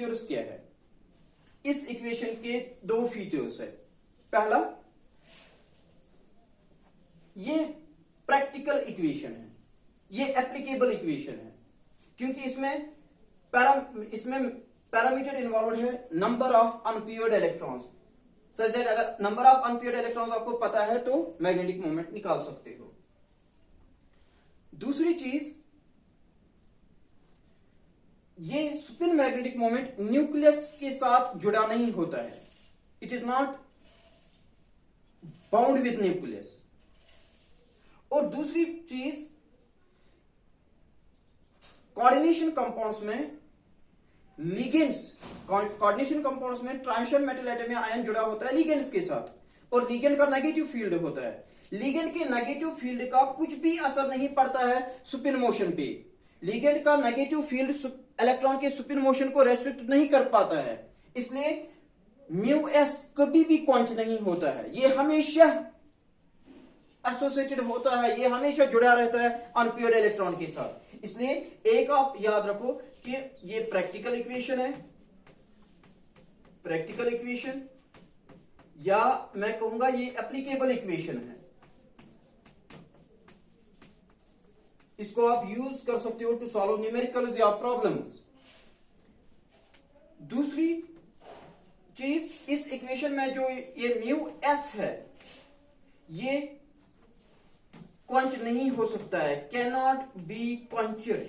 Features क्या है? इस इक्वेशन के दो फीचर्स है। पहला, ये प्रैक्टिकल इक्वेशन है, ये एप्लीकेबल इक्वेशन है, क्योंकि इसमें पैरामीटर इन्वॉल्व है number of unpaired electrons, such that अगर नंबर ऑफ अनपेयर्ड इलेक्ट्रॉन्स आपको पता है तो मैग्नेटिक मोमेंट निकाल सकते हो। दूसरी चीज, ये स्पिन मैग्नेटिक मोमेंट न्यूक्लियस के साथ जुड़ा नहीं होता है, it is not bound with nucleus. और दूसरी चीज, कोऑर्डिनेशन कंपाउंड्स में लिगेंड्स, कोऑर्डिनेशन कंपाउंड्स में ट्रांजिशन मेटल एटम या आयन जुड़ा होता है लिगेंड्स के साथ, और लिगेंड का नेगेटिव फील्ड होता है। लिगेंड के नेगेटिव फील्ड का कुछ भी असर नहीं पड़ता है स्पिन मोशन पे। लिगेंड का नेगेटिव फील्ड इलेक्ट्रॉन के स्पिन मोशन को रेस्ट्रिक्ट नहीं कर पाता है, इसलिए म्यू एस कभी भी क्वांच नहीं होता है, ये हमेशा एसोसिएटेड होता है, ये हमेशा जुड़ा रहता है अनपेयर्ड इलेक्ट्रॉन के साथ। इसलिए एक आप याद रखो कि ये प्रैक्टिकल इक्वेशन है, प्रैक्टिकल इक्वेशन, या मैं कहूंगा ये एप्लीकेबल इक्वेशन है। इसको आप यूज कर सकते हो टू सॉल्व न्यूमेरिकल्स या प्रॉब्लम्स। दूसरी चीज, इस इक्वेशन में जो ये म्यू एस है, ये क्वंच नहीं हो सकता है, कैनॉट बी क्वंचड,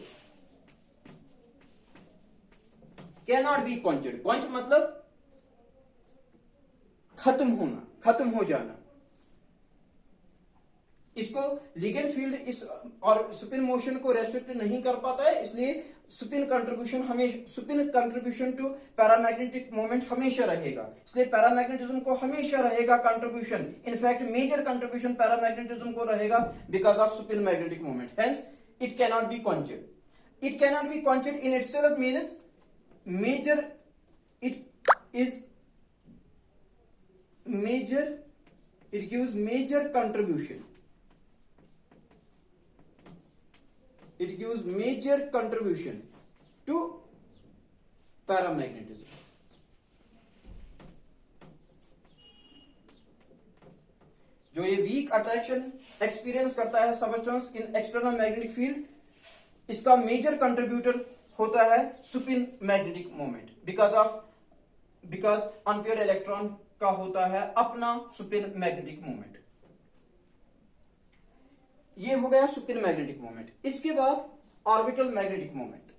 कैनॉट बी क्वंचड। क्वंच मतलब खत्म होना, खत्म हो जाना। इसको लिगेंड फील्ड इस और स्पिन मोशन को रेस्ट्रिक्ट नहीं कर पाता है, इसलिए spin contribution to paramagnetic moment हमेशा रहेगा, इसलिए पैरामैग्नेटिज्म को हमेशा रहेगा contribution, in fact major contribution paramagnetism को रहेगा because of spin magnetic moment. Hence it cannot be quenched. It cannot be quenched in itself means major, it is major, it gives major contribution, it gives major contribution to paramagnetism। जो ये week attraction experience करता है substance इन external magnetic field, इसका major contributor होता है spin magnetic moment, because unpaired electron का होता है अपना स्पिन मैग्नेटिक मोमेंट। ये हो गया स्पिन मैग्नेटिक मोमेंट। इसके बाद orbital magnetic moment.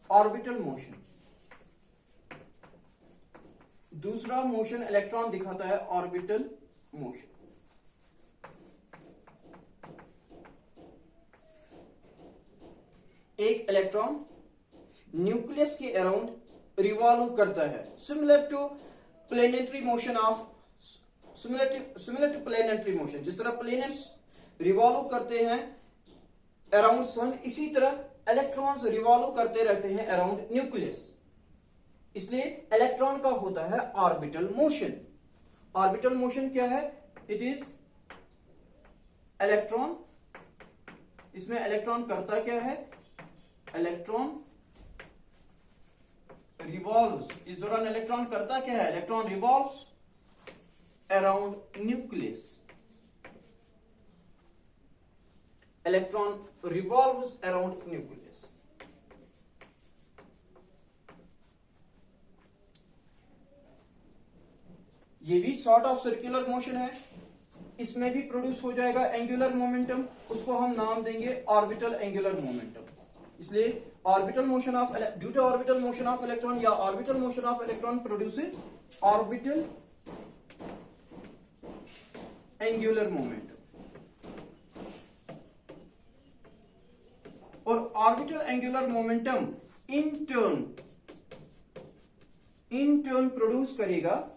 Orbital motion, दूसरा मोशन इलेक्ट्रॉन दिखाता है ऑर्बिटल मोशन। एक इलेक्ट्रॉन न्यूक्लियस के अराउंड रिवॉल्व करता है, similar to planetary motion of, similar to planetary motion. जिस तरह प्लेनेट्स रिवॉल्व करते हैं अराउंड सन, इसी तरह इलेक्ट्रॉन्स रिवॉल्व करते रहते हैं अराउंड न्यूक्लियस, इसलिए इलेक्ट्रॉन का होता है ऑर्बिटल मोशन। ऑर्बिटल मोशन क्या है? इट इज इलेक्ट्रॉन, इसमें इलेक्ट्रॉन करता क्या है? इलेक्ट्रॉन रिवॉल्व्स, इस दौरान इलेक्ट्रॉन करता क्या है? Electron revolves around nucleus, electron revolves around nucleus. ये भी सॉर्ट ऑफ सर्कुलर मोशन है, इसमें भी प्रोड्यूस हो जाएगा एंगुलर मोमेंटम, उसको हम नाम देंगे ऑर्बिटल एंगुलर मोमेंटम। इसलिए orbital motion of, due to orbital motion of electron या orbital motion of electron produces orbital angular momentum. और orbital angular momentum in turn produce करेगा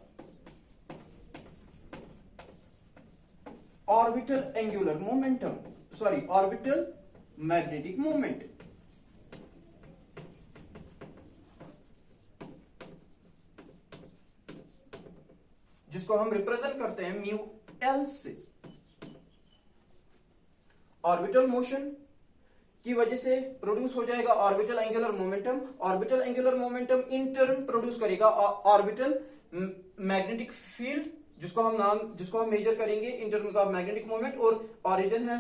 orbital angular momentum, sorry orbital magnetic moment. जिसको हम represent करते हैं mu L से। Orbital motion की वजह से प्रोड्यूस हो जाएगा orbital angular momentum. Orbital angular momentum in turn produce करेगा ऑर्बिटल मैग्नेटिक फील्ड, जिसको हम मेजर करेंगे इन टर्म्स ऑफ मैग्नेटिक मोमेंट, और ओरिजिन है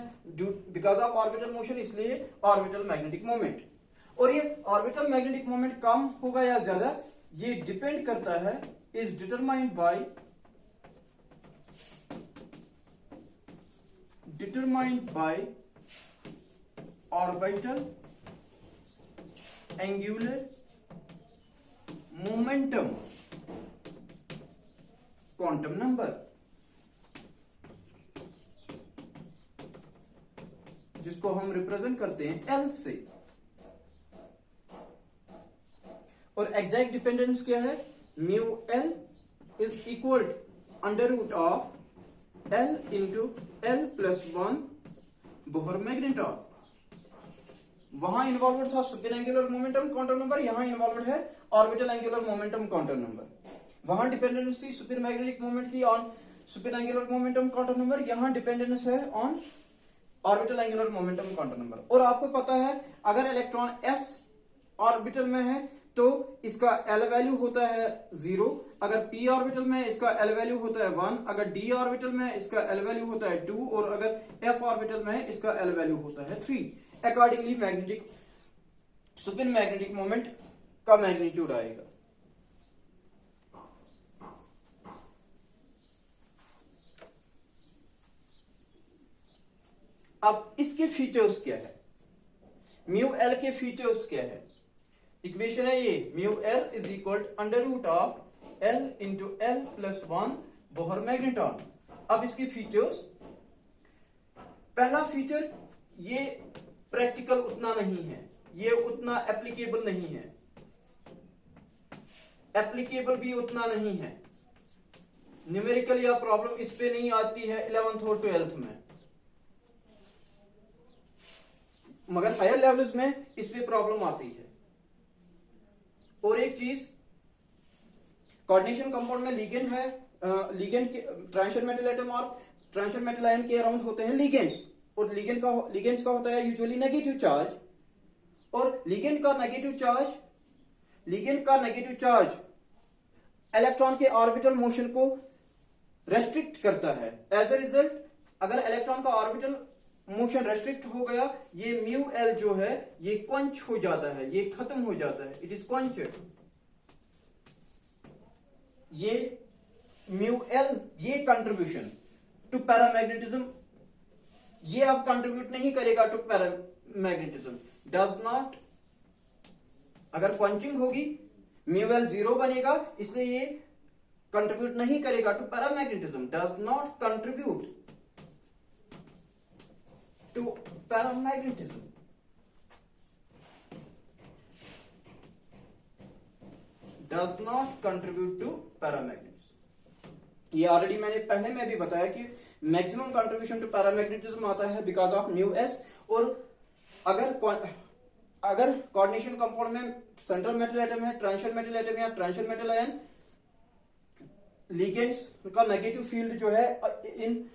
बिकॉज ऑफ ऑर्बिटल मोशन, इसलिए ऑर्बिटल मैग्नेटिक मोमेंट। और ये ऑर्बिटल मैग्नेटिक मोमेंट कम होगा या ज्यादा, ये डिपेंड करता है, is determined by orbital angular momentum quantum number, जिसको हम रिप्रेजेंट करते हैं एल से। और एग्जैक्ट डिपेंडेंस क्या है? Mu L is equal under root of L into L plus 1 Bohr magneton. वहां इन्वॉल्व था super angular momentum quantum number, यहां इन्वॉल्व है orbital angular momentum quantum number. वहां डिपेंडेंस थी सुपर मैग्नेटिक मोमेंट की on super angular momentum quantum number, यहां dependence है on orbital angular momentum quantum number. और आपको पता है अगर इलेक्ट्रॉन s ऑर्बिटल में है तो इसका L वैल्यू होता है 0, अगर p ऑर्बिटल में इसका L वैल्यू होता है 1, अगर d ऑर्बिटल में इसका L वैल्यू होता है 2, और अगर f ऑर्बिटल में इसका L वैल्यू होता है 3। Accordingly magnetic super magnetic moment का मैग्नीट्यूड आएगा। अब इसके फीचर्स क्या है? म्यू एल के फीचर्स क्या है? इक्वेशन है ये, mu L is equal under root of L into L plus 1 Bohr magneton. अब इसके फीचर्स, पहला फीचर, ये प्रैक्टिकल उतना नहीं है, ये उतना एप्लीकेबल नहीं है, एप्लीकेबल भी उतना नहीं है, न्यूमेरिकल या प्रॉब्लम इस पे नहीं आती है 11th और 12th में, मगर हायर लेवल्स में इस पे प्रॉब्लम आती है। और एक चीज, कोऑर्डिनेशन कंपाउंड में लिगेंड है, लिगेंड के ट्रांजिशन मेटल एटम और ट्रांजिशन मेटल आयन के अराउंड होते हैं लिगेंड्स, और लिगेंड्स का होता है यूजुअली नेगेटिव चार्ज, और लिगेंड का नेगेटिव चार्ज इलेक्ट्रॉन के ऑर्बिटल मोशन को रेस्ट्रिक्ट करता है। एज ए रिजल्ट अगर इलेक्ट्रॉन का ऑर्बिटल मोशन रेस्ट्रिक्ट हो गया, ये म्यू एल जो है ये क्वंच हो जाता है, ये खत्म हो जाता है, इट इज क्वंचड। ये म्यू एल, ये कंट्रीब्यूशन टू पैरामैग्नेटिज्म, ये अब कंट्रीब्यूट नहीं करेगा टू पैरामैग्नेटिज्म, डज नॉट। अगर क्वंचिंग होगी म्यू एल 0 बनेगा, इसलिए ये कंट्रीब्यूट नहीं करेगा to paramagnetism, does not contribute to paramagnetism। does not contribute to paramagnetism। ये ऑलरेडी मैंने पहले में भी बताया कि मैक्सिमम कंट्रीब्यूशन टू पैरामैग्नेटिज्म आता है बिकॉज ऑफ म्यू एस। और अगर कोऑर्डिनेशन कंपाउंड में सेंट्रल मेटल एटम है, ट्रांजिशन मेटल एटम या ट्रांजिशन मेटल आयन, लिगेंड्स का नेगेटिव फील्ड जो है इन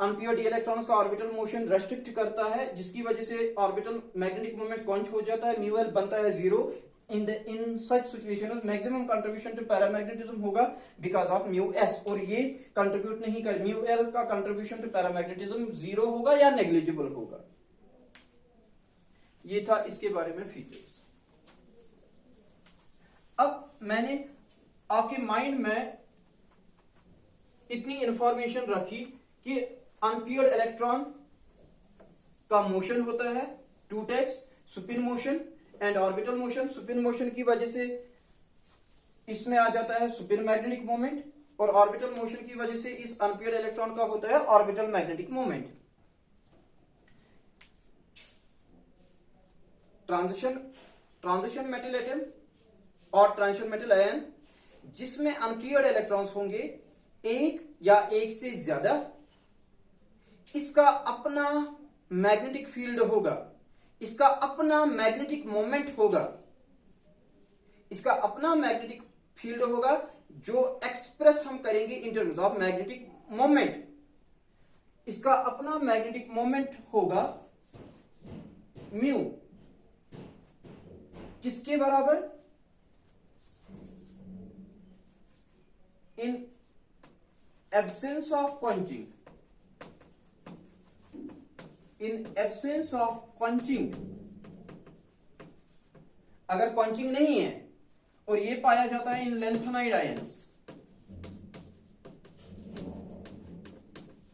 अनपेयर्ड इलेक्ट्रॉन्स का ऑर्बिटल मोशन रेस्ट्रिक्ट करता है, जिसकी वजह से ऑर्बिटल मैग्नेटिक मोमेंट क्वंच हो जाता है, म्यू एल बनता है 0। In such situation maximum contribution to paramagnetism होगा बिकॉज ऑफ म्यू एस, और ये कंट्रीब्यूट नहीं कर, म्यू एल का कंट्रीब्यूशन टू पैरामैग्नेटिज्म 0 होगा या नेग्लिजिबल होगा। ये था इसके बारे में फीचर्स। अब मैंने आपके माइंड में इतनी इंफॉर्मेशन रखी कि अनपेयर्ड इलेक्ट्रॉन का मोशन होता है 2 types, Supin motion and orbital motion. Supin motion की वजह से इसमें आ जाता है सुपिन मैग्नेटिक मोमेंट, और ऑर्बिटल मोशन की वजह से इस अनपेयर्ड इलेक्ट्रॉन का होता है orbital magnetic moment. Transition metal atom और ट्रांजिशन मेटल आयन जिसमें अनपेयर्ड इलेक्ट्रॉन्स होंगे एक या एक से ज्यादा, इसका अपना मैग्नेटिक फील्ड होगा, इसका अपना मैग्नेटिक मोमेंट होगा, इसका अपना मैग्नेटिक फील्ड होगा जो एक्सप्रेस हम करेंगे इन टर्म्स ऑफ मैग्नेटिक मोमेंट, इसका अपना मैग्नेटिक मोमेंट होगा म्यू, किसके बराबर, इन absence of punching, in absence of punching, अगर पंचिंग नहीं है और ये पाया जाता है इन लेंथेनाइड आयंस,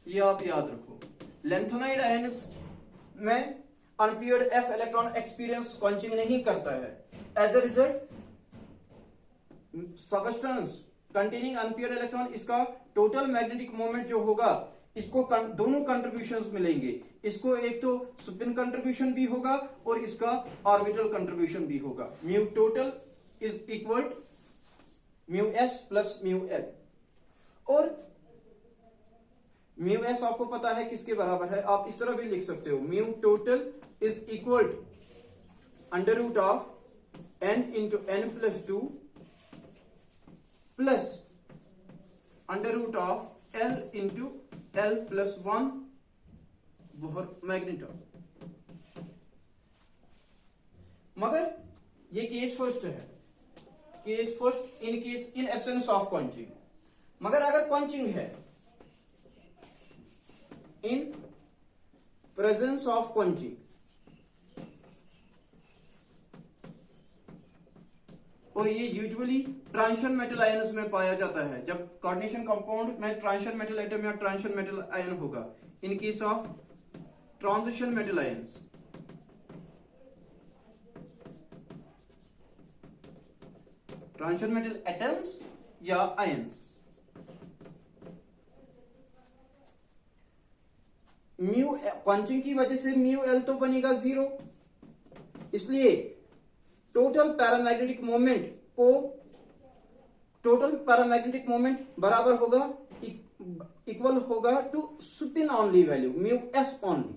ये आप याद रखो, लेंथेनाइड आयंस में unpaired F electron experience quenching नहीं करता है। As a result substance containing unpaired electron, इसका टोटल मैग्नेटिक मोमेंट जो होगा, इसको दोनों कंट्रीब्यूशंस मिलेंगे, इसको एक तो स्पिन कंट्रीब्यूशन भी होगा और इसका ऑर्बिटल कंट्रीब्यूशन भी होगा। Mu total is equal mu S plus mu L, और म्यू एस आपको पता है किसके बराबर है, आप इस तरह भी लिख सकते हो, mu total is equal under root of N into N plus 2 plus under root of L into L plus 1 Bohr magneton. मगर ये केस फर्स्ट है, case first in case in absence of quenching. मगर अगर punching है, in presence of punching, और ये usually transition metal ions में पाया जाता है, जब कोऑर्डिनेशन कंपाउंड में ट्रांजिशन मेटल एटम या ट्रांजिशन मेटल आयन होगा। In case of transition metal ions, transition metal atoms या आयन्स, म्यू पंचिंग की वजह से म्यू एल तो बनेगा 0, इसलिए टोटल पैरामैग्नेटिक मोमेंट को, टोटल पैरामैग्नेटिक मोमेंट बराबर होगा, इक्वल होगा to spin only value mu S only.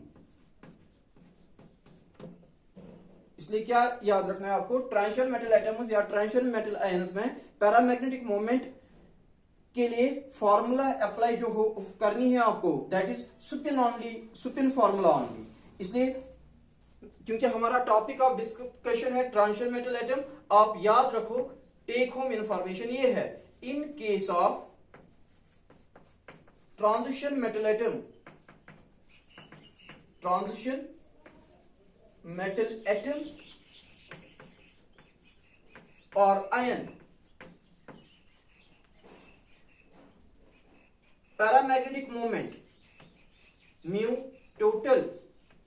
इसलिए क्या याद रखना है आपको, ट्रांजिशन मेटल एटम्स या ट्रांजिशन मेटल आयन्स में पैरामैग्नेटिक मोमेंट के लिए फॉर्मूला अप्लाई जो हो करनी है आपको, that is spin only, spin formula only. इसलिए क्योंकि हमारा टॉपिक ऑफ डिस्कशन है ट्रांजिशन मेटल एटम, आप याद रखो, टेक होम इंफॉर्मेशन ये है, in case of transition metal atom, transition metal atom और ion, paramagnetic moment mu total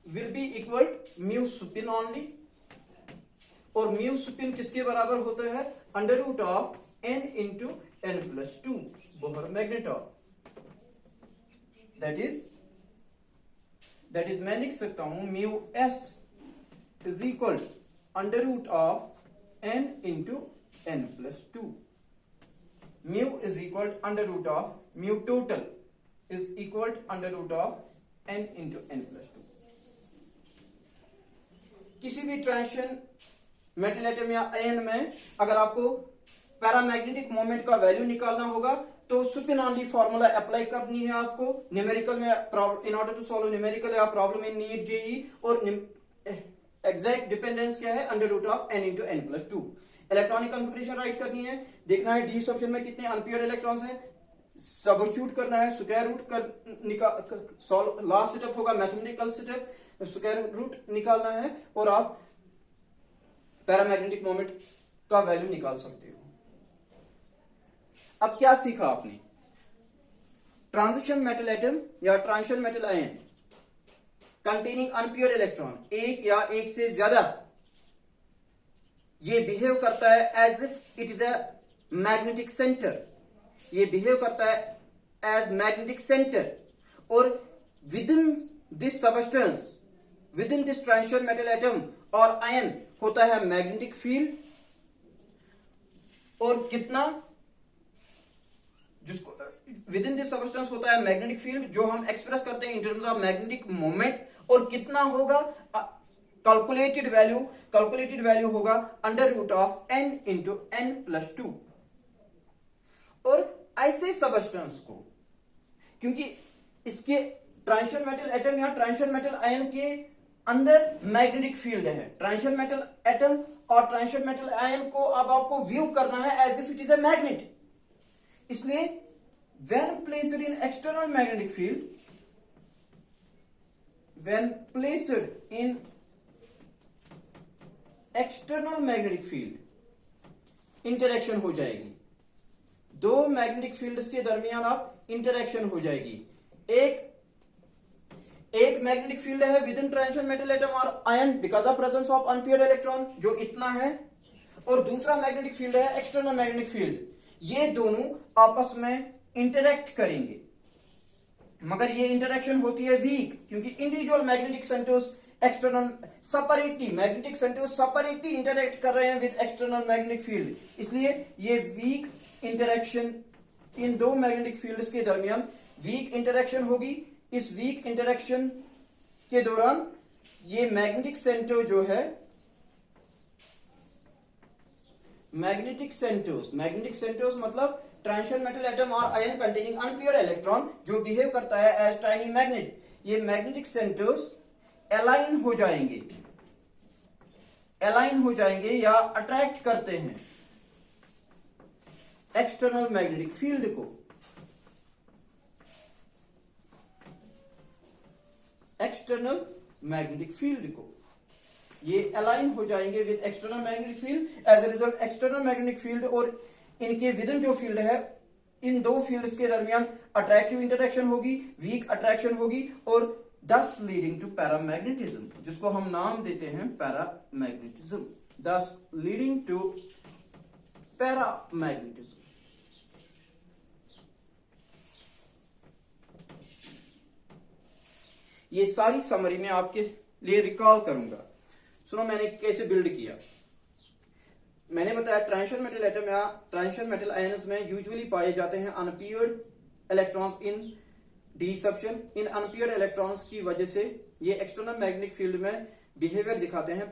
will be equal mu spin only, और म्यू स्पिन किसके बराबर होता है, under root of N into N plus 2 Bohr magneton. That is मैं लिख सकता हूं mu S is equal under root of N into N plus 2, mu is equal under root of mu total is equal under root of N into N plus 2। किसी भी transition metal atom या ion में अगर आपको paramagnetic moment का value निकालना होगा तो स्पिन ऑनली फॉर्मूला अप्लाई करनी है आपको। न्यूमेरिकल में in order to solve numerical या प्रॉब्लम इन नीट जेई, और एग्जैक्ट डिपेंडेंस क्या है, under root of N into N plus 2। Electronic configuration write करनी है, देखना है डी सेक्शन में कितने अनपेयर्ड इलेक्ट्रॉन्स हैं, सबस्टिट्यूट करना है, स्क्वायर रूट कर सॉल्व, लास्ट स्टेप होगा मैथमेटिकल स्टेप, स्क्वायर रूट निकालना है और आप पैरामैग्नेटिक मोमेंट का वैल्यू निकाल सकते हो। अब क्या सीखा आपने, ट्रांजिशन मेटल एटम या transition metal ion containing unpaired electron, एक या एक से ज्यादा, ये बिहेव करता है as if it is a magnetic centre, ये बिहेव करता है एज मैग्नेटिक सेंटर, और within this substance, within this transition metal atom और आयन होता है मैग्नेटिक फील्ड, और कितना, जिसको विद इन दिस सबस्टेंस होता है मैग्नेटिक फील्ड, जो हम एक्सप्रेस करते हैं in terms of magnetic moment, और कितना होगा कैलकुलेटेड वैल्यू होगा under root of N into N plus 2। और ऐसे सबस्टेंस को, क्योंकि इसके ट्रांजिशन मेटल एटम या ट्रांजिशन मेटल आयन के अंदर मैग्नेटिक फील्ड है। ट्रांजिशन मेटल एटम और ट्रांजिशन मेटल आयन को अब आपको व्यू करना है as if it is a magnet. इसलिए when placed in external magnetic field, when placed in external magnetic field interaction हो जाएगी। दो मैग्नेटिक फील्ड्स के दरमियान आप इंटरेक्शन हो जाएगी। एक मैग्नेटिक फील्ड है within transition metal atom और ion because of presence of unpaired electron, जो इतना है, और दूसरा मैग्नेटिक फील्ड है एक्सटर्नल मैग्नेटिक फील्ड। ये दोनों आपस में इंटरेक्ट करेंगे, मगर ये इंटरेक्शन होती है वीक, क्योंकि individual magnetic centres external separately, magnetic centres separately interact कर रहे हैं विद एक्सटर्नल मैग्नेटिक फील्ड। इसलिए ये वीक इंटरेक्शन, इन दो मैग्नेटिक फील्ड्स के दरमियान वीक इंटरेक्शन होगी। इस वीक इंटरेक्शन के दौरान ये मैग्नेटिक सेंटर जो है, मैग्नेटिक सेंटर्स मतलब ट्रांजिशन मेटल एटम और आयन कंटेनिंग अनपेयर्ड इलेक्ट्रॉन, जो बिहेव करता है एज टाइनी मैग्नेट, ये मैग्नेटिक सेंटर्स अलाइन हो जाएंगे या अट्रैक्ट करते हैं एक्सटर्नल मैग्नेटिक फील्ड को। एक्सटर्नल मैग्नेटिक फील्ड को ये अलाइन हो जाएंगे with external magnetic field. As a result external magnetic field और इनके विदिन जो फील्ड है, इन दो फील्ड्स के दरमियान अट्रैक्टिव इंटरेक्शन होगी, वीक अट्रैक्शन होगी, और thus leading to paramagnetism, जिसको हम नाम देते हैं paramagnetism. thus leading to paramagnetism। ये सारी समरी में आपके लिए रिकॉल करूंगा। सुनो मैंने कैसे बिल्ड किया। मैंने बताया ट्रांजिशन मेटल एटम या ट्रांजिशन मेटल आयन्स में यूजुअली पाए जाते हैं unpaired electrons in D subshell. इन अनपेयर्ड इलेक्ट्रॉन्स की वजह से ये एक्सटर्नल मैग्नेटिक फील्ड में बिहेवियर दिखाते हैं,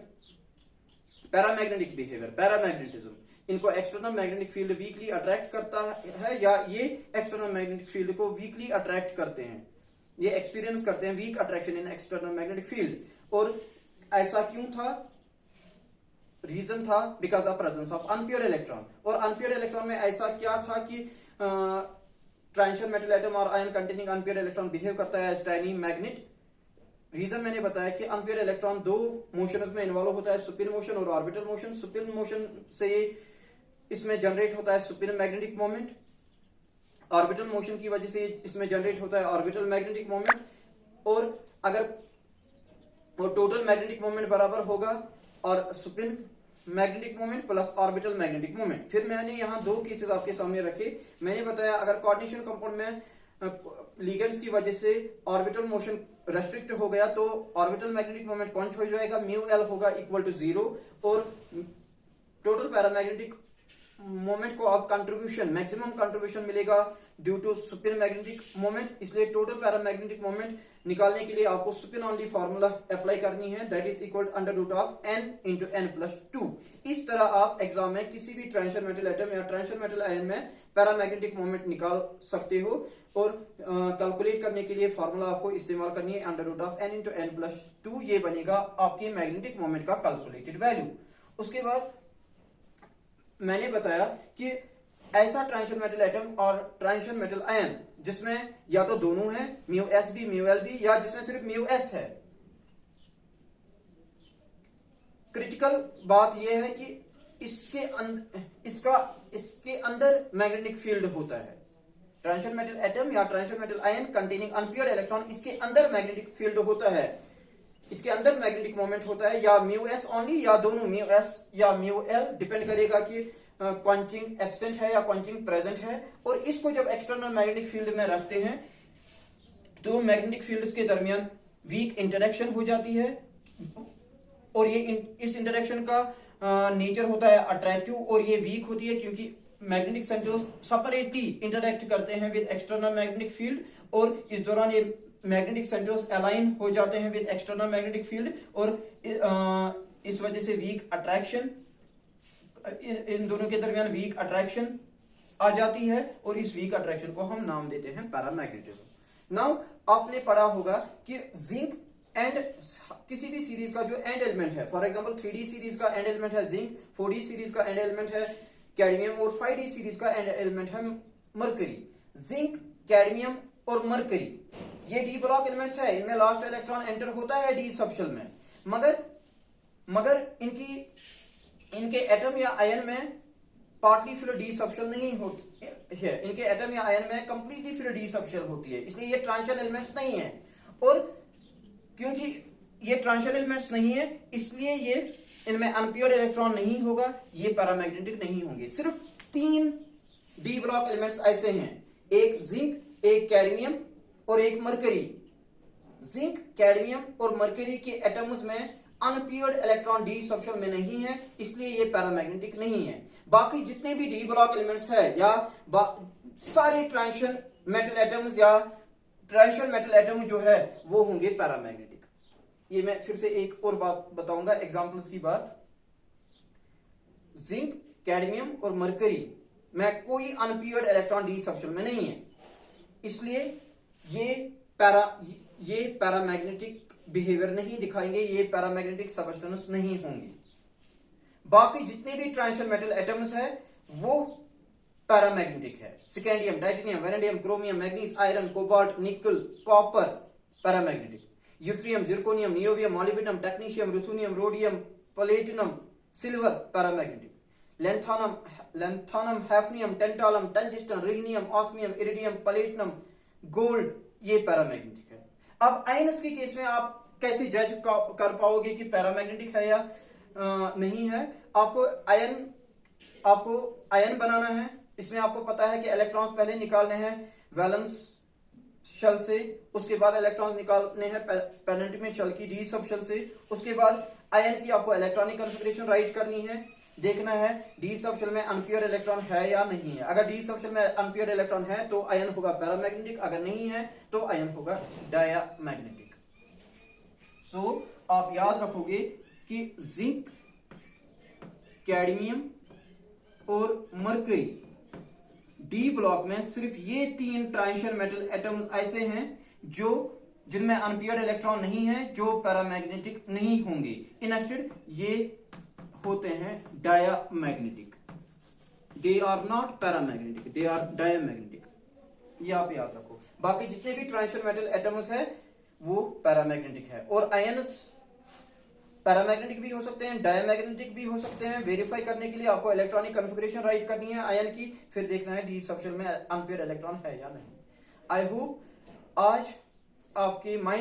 पैरामैग्नेटिक बिहेवियर, पैरामैग्नेटिज्म। इनको external magnetic field weakly attract करता है या ये एक्सटर्नल मैग्नेटिक फील्ड को वीकली अट्रैक्ट करते हैं, ये एक्सपीरियंस करते हैं weak attraction in external magnetic field. और ऐसा क्यों था? रीजन था because of presence of unpaired electron. और अनपेयर्ड इलेक्ट्रॉन में ऐसा क्या था कि ट्रांजिशन मेटल एटम और ion containing unpaired electron behave करता है एज टाइनी मैग्नेट। रीजन मैंने बताया कि अनपेयर्ड इलेक्ट्रॉन दो मोशंस में इन्वॉल्व होता है, सुपिन मोशन और ऑर्बिटल मोशन। सुपिन मोशन से इसमें जनरेट होता है Supin magnetic moment, orbital motion की वजह से इसमें जनरेट होता है ऑर्बिटल मैग्नेटिक मोमेंट। और अगर वो टोटल मैग्नेटिक मोमेंट बराबर होगा और spin magnetic moment plus orbital magnetic moment. फिर मैंने यहां दो केसेस आपके सामने रखे। मैंने बताया अगर कोऑर्डिनेशन कंपाउंड में लिगेंड्स की वजह से ऑर्बिटल मोशन रेस्ट्रिक्ट हो गया तो ऑर्बिटल मैग्नेटिक मोमेंट कौन हो जाएगा, म्यू एल होगा इक्वल टू 0। और टोटल पैरामैग्नेटिक मोमेंट को आप कंट्रीब्यूशन, मैक्सिमम कंट्रीब्यूशन मिलेगा due to spin magnetic moment. इसलिए टोटल पैरामैग्नेटिक मोमेंट निकालने के लिए आपको सुपिन ओनली फॉर्मूला अप्लाई करनी है, that is equal under root of n into n+2। इस तरह आप एग्जाम में किसी भी ट्रांजिशन मेटल एटम या ट्रांजिशन मेटल आयन में पैरामैग्नेटिक मोमेंट निकाल सकते हो। और कैलकुलेट करने के लिए फॉर्मूला आपको इस्तेमाल करनी है under root of n into n+2। ये बनेगा आपके मैग्नेटिक मोमेंट का कैलकुलेटेड वैल्यू। उसके बाद मैंने बताया कि ऐसा ट्रांजिशन मेटल एटम और ट्रांजिशन मेटल आयन जिसमें या तो दोनों है म्यू एस भी म्यू एल भी, या जिसमें सिर्फ म्यू एस है। क्रिटिकल बात यह है कि इसके अंदर मैग्नेटिक फील्ड होता है। ट्रांजिशन मेटल एटम या transition metal ion containing unpaired electron, इसके अंदर मैग्नेटिक फील्ड होता है, इसके अंदर मैग्नेटिक मोमेंट होता है, या म्यू एस ओनली या दोनों म्यू एस या म्यू एल, डिपेंड करेगा कि क्वांचिंग एब्सेंट है या क्वांचिंग प्रेजेंट है। और इसको जब एक्सटर्नल मैग्नेटिक फील्ड में रखते हैं तो मैग्नेटिक फील्ड्स के दरमियान वीक इंटरेक्शन हो जाती है। और ये इस इंटरेक्शन का नेचर होता है अट्रैक्टिव, और ये वीक होती है क्योंकि मैग्नेटिक सेंटर्स सेपरेटली इंटरेक्ट करते हैं विद एक्सटर्नल मैग्नेटिक फील्ड। और इस दौरान ये मैग्नेटिक सेंटर्स अलाइन हो जाते हैं विद एक्सटर्नल मैग्नेटिक फील्ड, और इस वजह से वीक अट्रैक्शन, इन दोनों के दरमियान वीक अट्रैक्शन आ जाती है और इस वीक अट्रैक्शन को हम नाम देते हैं पैरामैग्नेटिज्म। नाउ आपने पढ़ा होगा कि जिंक एंड किसी भी सीरीज का जो एंड एलिमेंट है, फॉर एग्जांपल 3D सीरीज का एंड एलिमेंट है जिंक, 4D सीरीज का एंड एलिमेंट है कैडमियम और 5D सीरीज का एंड एलिमेंट है मरकरी। जिंक, कैडमियम और मरकरी ये डी ब्लॉक एलिमेंट्स है, इनमें लास्ट इलेक्ट्रॉन एंटर होता है डी सबशेल में, मगर इनके एटम या आयन में पार्टली फिल्ड डी सबशेल नहीं होती है, इनके एटम या आयन में कंप्लीटली फिल्ड डी सबशेल होती है, इसलिए ये ट्रांजिशन एलिमेंट्स नहीं है। और क्योंकि ये ट्रांजिशन एलिमेंट्स नहीं है इसलिए ये इनमें अनप्योर इलेक्ट्रॉन नहीं होगा, ये पैरामैग्नेटिक नहीं होंगे। सिर्फ 3 डी ब्लॉक एलिमेंट्स ऐसे हैं, एक जिंक, एक कैडमियम और एक मरकरी। जिंक, कैडमियम और मरकरी के एटम्स में अनप्योर्ड इलेक्ट्रॉन डी सबशेल में नहीं है, इसलिए ये पैरामैग्नेटिक नहीं है। बाकी जितने भी डी ब्लॉक एलिमेंट्स है या सारे ट्रांजिशन मेटल एटम्स या ट्रांजिशन मेटल एटम जो है वो होंगे पैरामैग्नेटिक। ये मैं फिर से एक और बात बताऊंगा एग्जांपल्स की बात। जिंक, कैडमियम और मरकरी में कोई अनप्योर्ड इलेक्ट्रॉन डी सबशेल में नहीं है, इसलिए ये पैरामैग्नेटिक बिहेवियर नहीं दिखाएंगे, ये पैरामैग्नेटिक सबस्टेंस नहीं होंगे। बाकी जितने भी ट्रांजिशन मेटल एटम्स है वो पैरामैग्नेटिक है। Scandium, titanium, vanadium, chromium, manganese, iron, cobalt, nickel, copper paramagnetic. Yttrium, zirconium, niobium, molybdenum, technetium, ruthenium, rhodium, platinum, silver paramagnetic. Lanthanum, hafnium, tantalum, tungsten, rhenium, osmium, iridium, platinum, gold ये paramagnetic है। अब ions के case में आप कैसे जज कर पाओगे कि पैरामैग्नेटिक है या नहीं है? आपको आयन बनाना है, इसमें आपको पता है कि इलेक्ट्रॉन्स पहले निकालने हैं वैलेंस शेल से, उसके बाद इलेक्ट्रॉन्स निकालने हैं पेनिट्रेंट शेल की डी सब शेल से, उसके बाद आयन की आपको इलेक्ट्रॉनिक कॉन्फ़िगरेशन राइट करनी है, देखना है डी सब शेल में अनप्योर इलेक्ट्रॉन है या नहीं है। अगर डी सब शेल में अनप्योर इलेक्ट्रॉन है तो आयन होगा पैरामैग्नेटिक, अगर नहीं है तो आयन होगा डायामैग्नेटिक। सो आप याद रखोगे कि जिंक, कैडमियम और मरकरी डी ब्लॉक में सिर्फ ये 3 ट्रांजिशन मेटल एटम्स ऐसे हैं जिनमें अनप्योर्ड इलेक्ट्रॉन नहीं है, जो पैरामैग्नेटिक नहीं होंगे। इंस्टेड ये होते हैं diamagnetic. They are not paramagnetic, they are diamagnetic. ये आप याद रखो। बाकी जितने भी ट्रांजिशन मेटल एटम्स है वो पैरामैग्नेटिक है, और आयन्स पैरामैग्नेटिक भी हो सकते हैं, डायमैग्नेटिक भी हो सकते हैं। वेरीफाई करने के लिए आपको इलेक्ट्रॉनिक कॉन्फ़िगरेशन राइट करनी है आयन की, फिर देखना है डी सबशेल में अनपेयर्ड इलेक्ट्रॉन है या नहीं। आई होप आज आपके माइंड